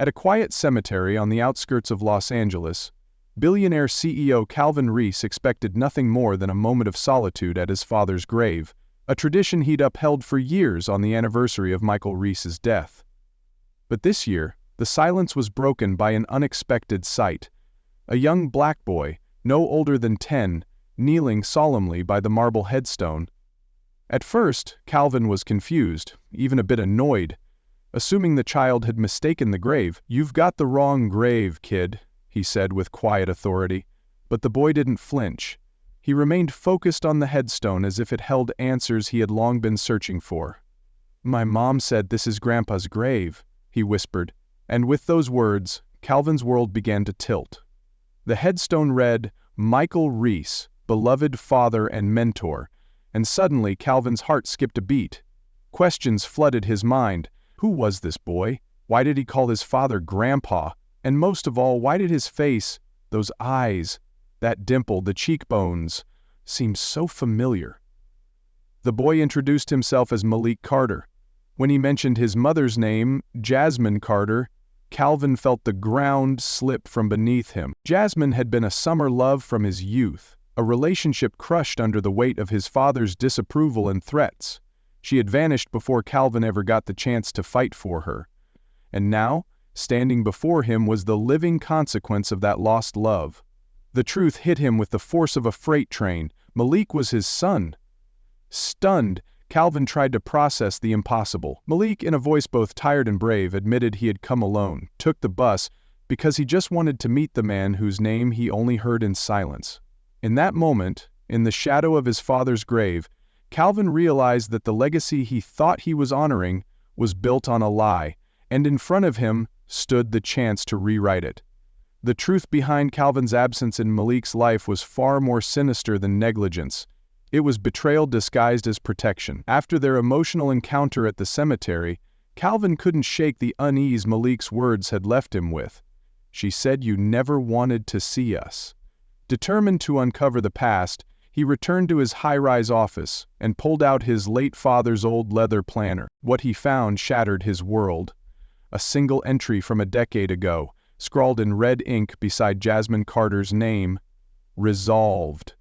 At a quiet cemetery on the outskirts of Los Angeles, billionaire CEO Calvin Reese expected nothing more than a moment of solitude at his father's grave, a tradition he'd upheld for years on the anniversary of Michael Reese's death. But this year, the silence was broken by an unexpected sight. A young black boy, no older than 10, kneeling solemnly by the marble headstone. At first, Calvin was confused, even a bit annoyed. Assuming the child had mistaken the grave, "You've got the wrong grave, kid," he said with quiet authority. But the boy didn't flinch. He remained focused on the headstone as if it held answers he had long been searching for. "My mom said this is Grandpa's grave," he whispered, and with those words, Calvin's world began to tilt. The headstone read, "Michael Reese, beloved father and mentor," and suddenly Calvin's heart skipped a beat. Questions flooded his mind. Who was this boy? Why did he call his father Grandpa? And most of all, why did his face, those eyes, that dimple, the cheekbones, seem so familiar? The boy introduced himself as Malik Carter. When he mentioned his mother's name, Jasmine Carter, Calvin felt the ground slip from beneath him. Jasmine had been a summer love from his youth, a relationship crushed under the weight of his father's disapproval and threats. She had vanished before Calvin ever got the chance to fight for her. And now, standing before him was the living consequence of that lost love. The truth hit him with the force of a freight train. Malik was his son. Stunned, Calvin tried to process the impossible. Malik, in a voice both tired and brave, admitted he had come alone, took the bus, because he just wanted to meet the man whose name he only heard in silence. In that moment, in the shadow of his father's grave, Calvin realized that the legacy he thought he was honoring was built on a lie, and in front of him stood the chance to rewrite it. The truth behind Calvin's absence in Malik's life was far more sinister than negligence. It was betrayal disguised as protection. After their emotional encounter at the cemetery, Calvin couldn't shake the unease Malik's words had left him with. "She said you never wanted to see us." Determined to uncover the past, he returned to his high-rise office and pulled out his late father's old leather planner. What he found shattered his world. A single entry from a decade ago, scrawled in red ink beside Jasmine Carter's name, "Resolved."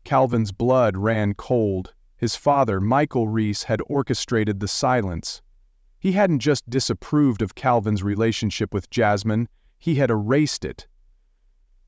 Calvin's blood ran cold. His father, Michael Reese, had orchestrated the silence. He hadn't just disapproved of Calvin's relationship with Jasmine, he had erased it.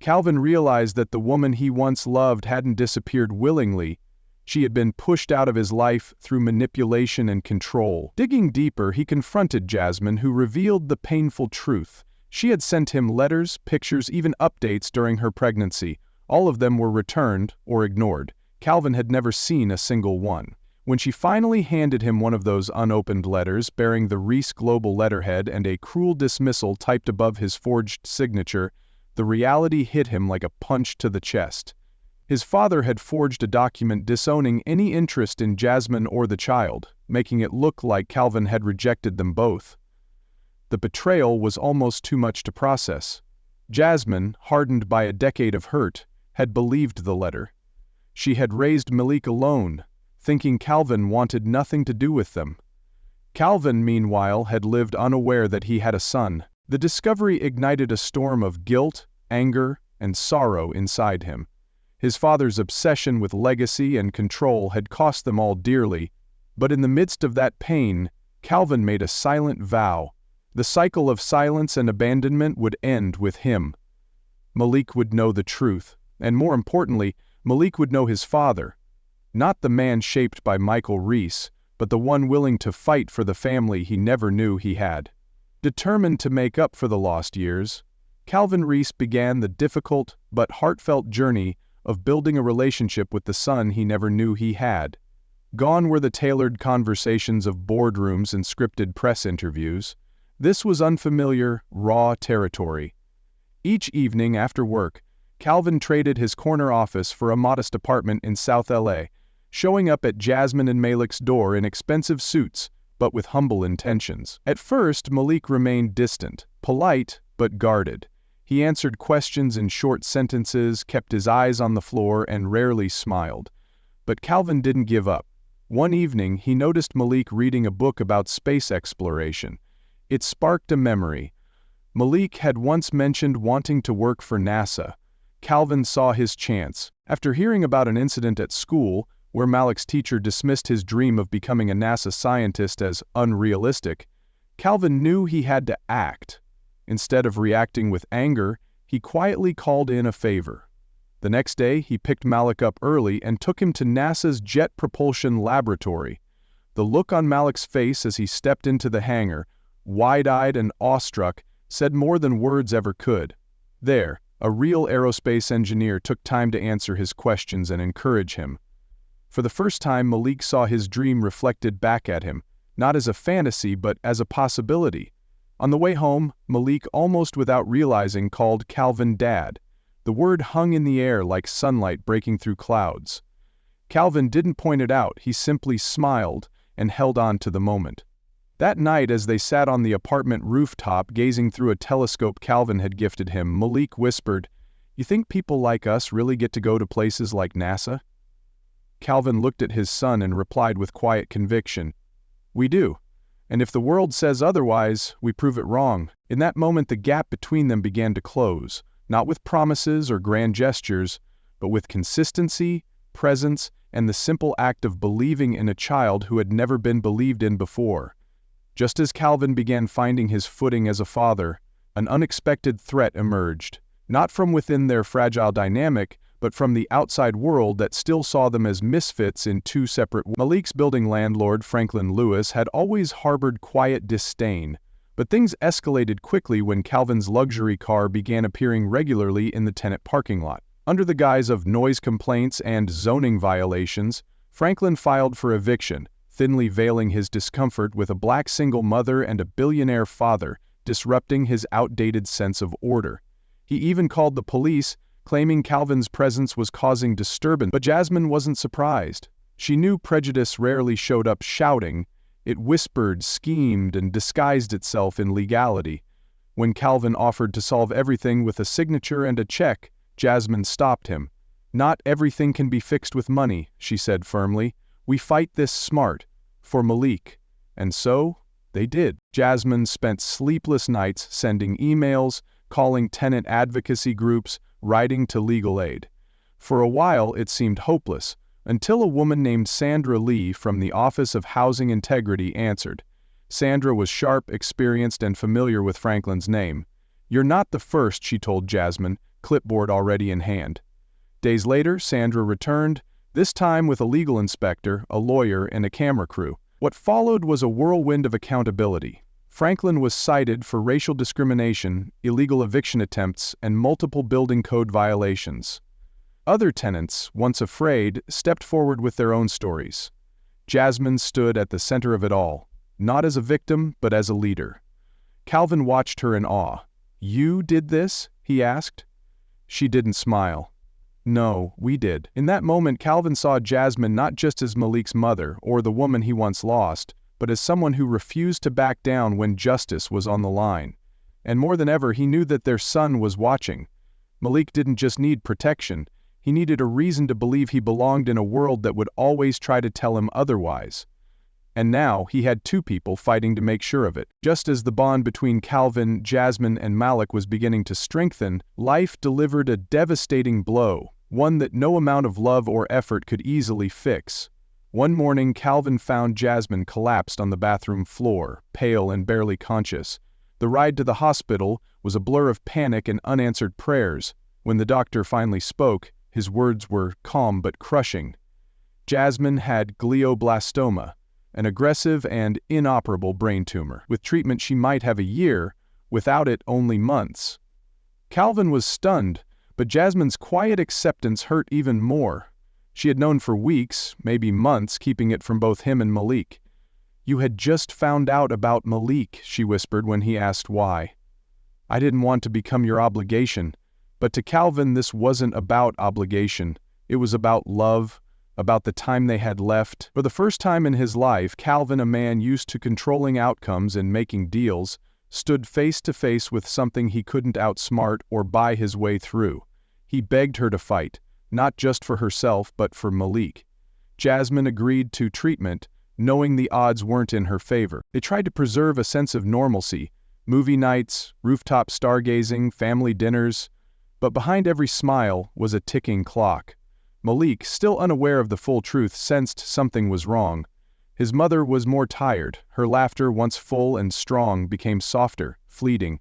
Calvin realized that the woman he once loved hadn't disappeared willingly. She had been pushed out of his life through manipulation and control. Digging deeper, he confronted Jasmine, who revealed the painful truth. She had sent him letters, pictures, even updates during her pregnancy. All of them were returned or ignored. Calvin had never seen a single one. When she finally handed him one of those unopened letters bearing the Reese Global letterhead and a cruel dismissal typed above his forged signature, the reality hit him like a punch to the chest. His father had forged a document disowning any interest in Jasmine or the child, making it look like Calvin had rejected them both. The betrayal was almost too much to process. Jasmine, hardened by a decade of hurt, had believed the letter. She had raised Malik alone, thinking Calvin wanted nothing to do with them. Calvin, meanwhile, had lived unaware that he had a son. The discovery ignited a storm of guilt, anger, and sorrow inside him. His father's obsession with legacy and control had cost them all dearly, but in the midst of that pain, Calvin made a silent vow. The cycle of silence and abandonment would end with him. Malik would know the truth, and more importantly, Malik would know his father. Not the man shaped by Michael Reese, but the one willing to fight for the family he never knew he had. Determined to make up for the lost years, Calvin Reese began the difficult but heartfelt journey of building a relationship with the son he never knew he had. Gone were the tailored conversations of boardrooms and scripted press interviews. This was unfamiliar, raw territory. Each evening after work, Calvin traded his corner office for a modest apartment in South LA, showing up at Jasmine and Malik's door in expensive suits, but with humble intentions. At first, Malik remained distant, polite, but guarded. He answered questions in short sentences, kept his eyes on the floor, and rarely smiled. But Calvin didn't give up. One evening, he noticed Malik reading a book about space exploration. It sparked a memory, Malik had once mentioned wanting to work for NASA. Calvin saw his chance. After hearing about an incident at school, where Malik's teacher dismissed his dream of becoming a NASA scientist as unrealistic, Calvin knew he had to act. Instead of reacting with anger, he quietly called in a favor. The next day, he picked Malik up early and took him to NASA's Jet Propulsion Laboratory. The look on Malik's face as he stepped into the hangar, wide-eyed and awestruck, said more than words ever could. There, a real aerospace engineer took time to answer his questions and encourage him. For the first time, Malik saw his dream reflected back at him, not as a fantasy but as a possibility. On the way home, Malik, almost without realizing, called Calvin Dad. The word hung in the air like sunlight breaking through clouds. Calvin didn't point it out, he simply smiled and held on to the moment. That night, as they sat on the apartment rooftop gazing through a telescope Calvin had gifted him, Malik whispered, "You think people like us really get to go to places like NASA?" Calvin looked at his son and replied with quiet conviction, "We do. And if the world says otherwise, we prove it wrong." In that moment, the gap between them began to close, not with promises or grand gestures, but with consistency, presence, and the simple act of believing in a child who had never been believed in before. Just as Calvin began finding his footing as a father, an unexpected threat emerged, not from within their fragile dynamic, but from the outside world that still saw them as misfits in two separate ways. Malik's building landlord, Franklin Lewis, had always harbored quiet disdain, but things escalated quickly when Calvin's luxury car began appearing regularly in the tenant parking lot. Under the guise of noise complaints and zoning violations, Franklin filed for eviction, thinly veiling his discomfort with a black single mother and a billionaire father, disrupting his outdated sense of order. He even called the police, claiming Calvin's presence was causing disturbance. But Jasmine wasn't surprised. She knew prejudice rarely showed up shouting. It whispered, schemed, and disguised itself in legality. When Calvin offered to solve everything with a signature and a check, Jasmine stopped him. "Not everything can be fixed with money," she said firmly. "We fight this smart, for Malik." And so, they did. Jasmine spent sleepless nights sending emails, calling tenant advocacy groups, writing to legal aid. For a while, it seemed hopeless, until a woman named Sandra Lee from the Office of Housing Integrity answered. Sandra was sharp, experienced, and familiar with Franklin's name. "You're not the first," she told Jasmine, clipboard already in hand. Days later, Sandra returned, this time with a legal inspector, a lawyer, and a camera crew. What followed was a whirlwind of accountability. Franklin was cited for racial discrimination, illegal eviction attempts, and multiple building code violations. Other tenants, once afraid, stepped forward with their own stories. Jasmine stood at the center of it all, not as a victim, but as a leader. Calvin watched her in awe. "You did this?" he asked. She didn't smile. "No, we did." In that moment, Calvin saw Jasmine not just as Malik's mother or the woman he once lost, but as someone who refused to back down when justice was on the line. And more than ever, he knew that their son was watching. Malik didn't just need protection, he needed a reason to believe he belonged in a world that would always try to tell him otherwise. And now, he had two people fighting to make sure of it. Just as the bond between Calvin, Jasmine, and Malik was beginning to strengthen, life delivered a devastating blow, one that no amount of love or effort could easily fix. One morning, Calvin found Jasmine collapsed on the bathroom floor, pale and barely conscious. The ride to the hospital was a blur of panic and unanswered prayers. When the doctor finally spoke, his words were calm but crushing. Jasmine had glioblastoma, an aggressive and inoperable brain tumor. With treatment, she might have a year, without it, only months. Calvin was stunned, but Jasmine's quiet acceptance hurt even more. She had known for weeks, maybe months, keeping it from both him and Malik. "You had just found out about Malik," she whispered when he asked why. "I didn't want to become your obligation." But to Calvin, this wasn't about obligation. It was about love, about the time they had left. For the first time in his life, Calvin, a man used to controlling outcomes and making deals, stood face to face with something he couldn't outsmart or buy his way through. He begged her to fight, not just for herself but for Malik. Jasmine agreed to treatment, knowing the odds weren't in her favor. They tried to preserve a sense of normalcy, Movie nights, rooftop stargazing, family dinners. But behind every smile was a ticking clock. Malik, still unaware of the full truth, sensed something was wrong. His mother was more tired. Her laughter, once full and strong, became softer, fleeting.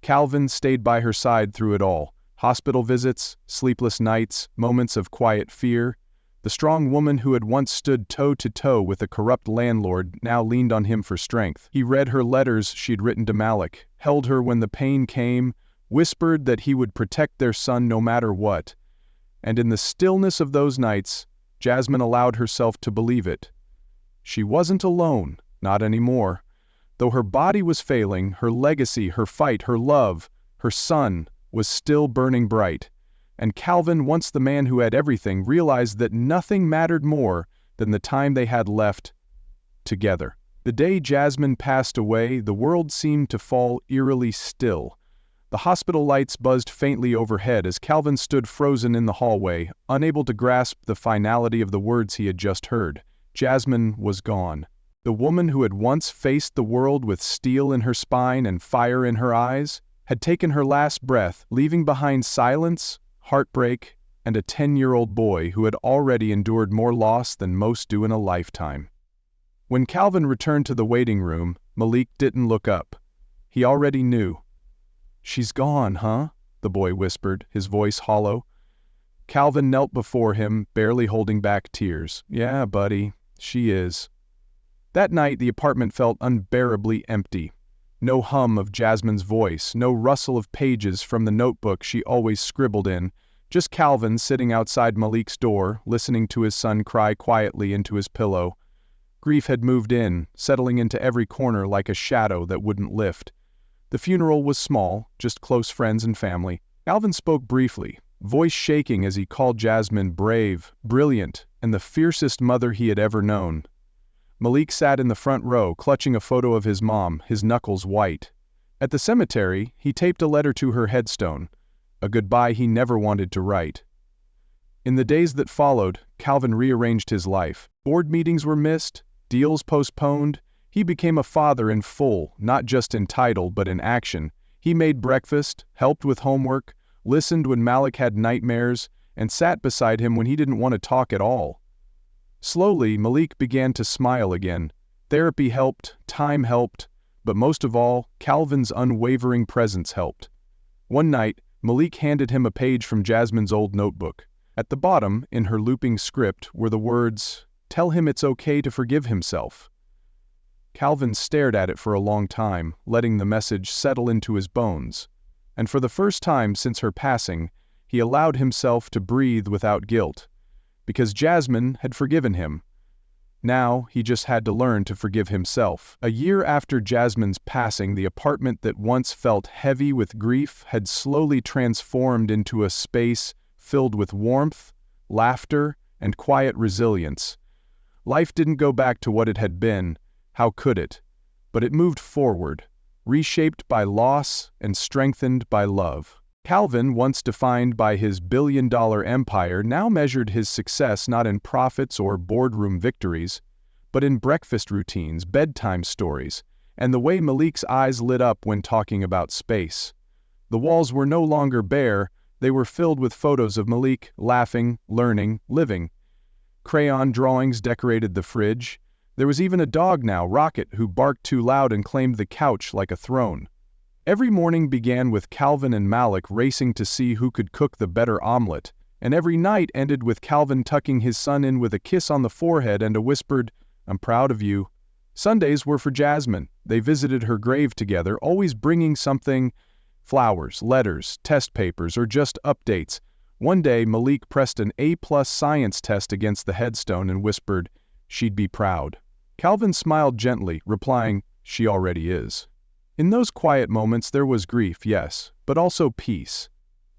Calvin stayed by her side through it all. Hospital visits, sleepless nights, moments of quiet fear. The strong woman who had once stood toe-to-toe with a corrupt landlord now leaned on him for strength. He read her letters she'd written to Malik, held her when the pain came, whispered that he would protect their son no matter what. And in the stillness of those nights, Jasmine allowed herself to believe it. She wasn't alone, not anymore. Though her body was failing, her legacy, her fight, her love, her son was still burning bright. And Calvin, once the man who had everything, realized that nothing mattered more than the time they had left together. The day Jasmine passed away, the world seemed to fall eerily still. The hospital lights buzzed faintly overhead as Calvin stood frozen in the hallway, unable to grasp the finality of the words he had just heard. Jasmine was gone. The woman who had once faced the world with steel in her spine and fire in her eyes had taken her last breath, leaving behind silence, heartbreak, and a 10-year-old boy who had already endured more loss than most do in a lifetime. When Calvin returned to the waiting room, Malik didn't look up. He already knew. "She's gone, huh?" the boy whispered, his voice hollow. Calvin knelt before him, barely holding back tears. "Yeah, buddy, she is." That night the apartment felt unbearably empty. No hum of Jasmine's voice, no rustle of pages from the notebook she always scribbled in, just Calvin sitting outside Malik's door, listening to his son cry quietly into his pillow. Grief had moved in, settling into every corner like a shadow that wouldn't lift. The funeral was small, just close friends and family. Calvin spoke briefly, voice shaking as he called Jasmine brave, brilliant, and the fiercest mother he had ever known. Malik sat in the front row, clutching a photo of his mom, his knuckles white. At the cemetery, he taped a letter to her headstone, a goodbye he never wanted to write. In the days that followed, Calvin rearranged his life. Board meetings were missed, deals postponed. He became a father in full, not just in title but in action. He made breakfast, helped with homework, listened when Malik had nightmares, and sat beside him when he didn't want to talk at all. Slowly, Malik began to smile again. Therapy helped, time helped, but most of all, Calvin's unwavering presence helped. One night, Malik handed him a page from Jasmine's old notebook. At the bottom, in her looping script, were the words, "Tell him it's okay to forgive himself." Calvin stared at it for a long time, letting the message settle into his bones. And for the first time since her passing, he allowed himself to breathe without guilt. Because Jasmine had forgiven him. Now, he just had to learn to forgive himself. A year after Jasmine's passing, the apartment that once felt heavy with grief had slowly transformed into a space filled with warmth, laughter, and quiet resilience. Life didn't go back to what it had been, how could it? But it moved forward, reshaped by loss and strengthened by love. Calvin, once defined by his billion-dollar empire, now measured his success not in profits or boardroom victories, but in breakfast routines, bedtime stories, and the way Malik's eyes lit up when talking about space. The walls were no longer bare, they were filled with photos of Malik, laughing, learning, living. Crayon drawings decorated the fridge. There was even a dog now, Rocket, who barked too loud and claimed the couch like a throne. Every morning began with Calvin and Malik racing to see who could cook the better omelet, and every night ended with Calvin tucking his son in with a kiss on the forehead and a whispered, "I'm proud of you." Sundays were for Jasmine. They visited her grave together, always bringing something, flowers, letters, test papers, or just updates. One day, Malik pressed an A+ science test against the headstone and whispered, "She'd be proud." Calvin smiled gently, replying, "She already is." In those quiet moments there was grief, yes, but also peace.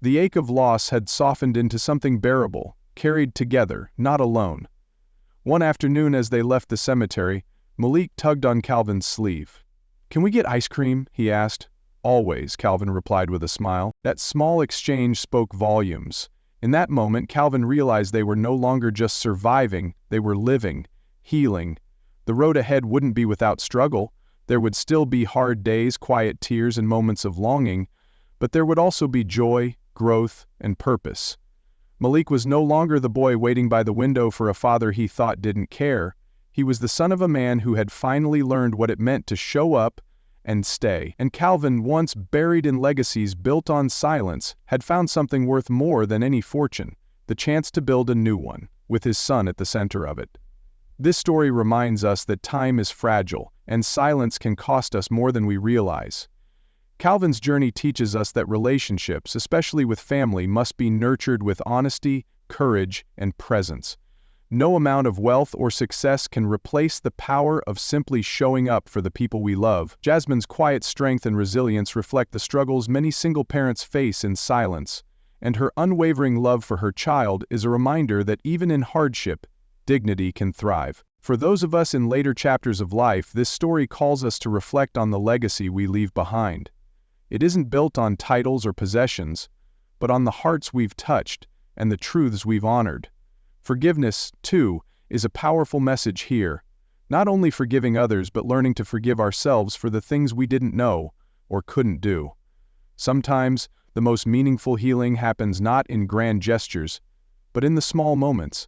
The ache of loss had softened into something bearable, carried together, not alone. One afternoon as they left the cemetery, Malik tugged on Calvin's sleeve. "Can we get ice cream?" he asked. "Always," Calvin replied with a smile. That small exchange spoke volumes. In that moment, Calvin realized they were no longer just surviving, they were living, healing. The road ahead wouldn't be without struggle. There would still be hard days, quiet tears, and moments of longing, but there would also be joy, growth, and purpose. Malik was no longer the boy waiting by the window for a father he thought didn't care. He was the son of a man who had finally learned what it meant to show up and stay. And Calvin, once buried in legacies built on silence, had found something worth more than any fortune: the chance to build a new one, with his son at the center of it. This story reminds us that time is fragile, and silence can cost us more than we realize. Calvin's journey teaches us that relationships, especially with family, must be nurtured with honesty, courage, and presence. No amount of wealth or success can replace the power of simply showing up for the people we love. Jasmine's quiet strength and resilience reflect the struggles many single parents face in silence, and her unwavering love for her child is a reminder that even in hardship, dignity can thrive. For those of us in later chapters of life, this story calls us to reflect on the legacy we leave behind. It isn't built on titles or possessions, but on the hearts we've touched and the truths we've honored. Forgiveness, too, is a powerful message here, not only forgiving others but learning to forgive ourselves for the things we didn't know or couldn't do. Sometimes, the most meaningful healing happens not in grand gestures, but in the small moments,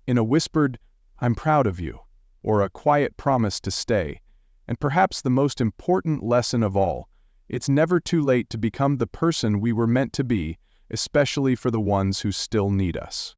in a whispered, "I'm proud of you," or a quiet promise to stay. And perhaps the most important lesson of all: it's never too late to become the person we were meant to be, especially for the ones who still need us.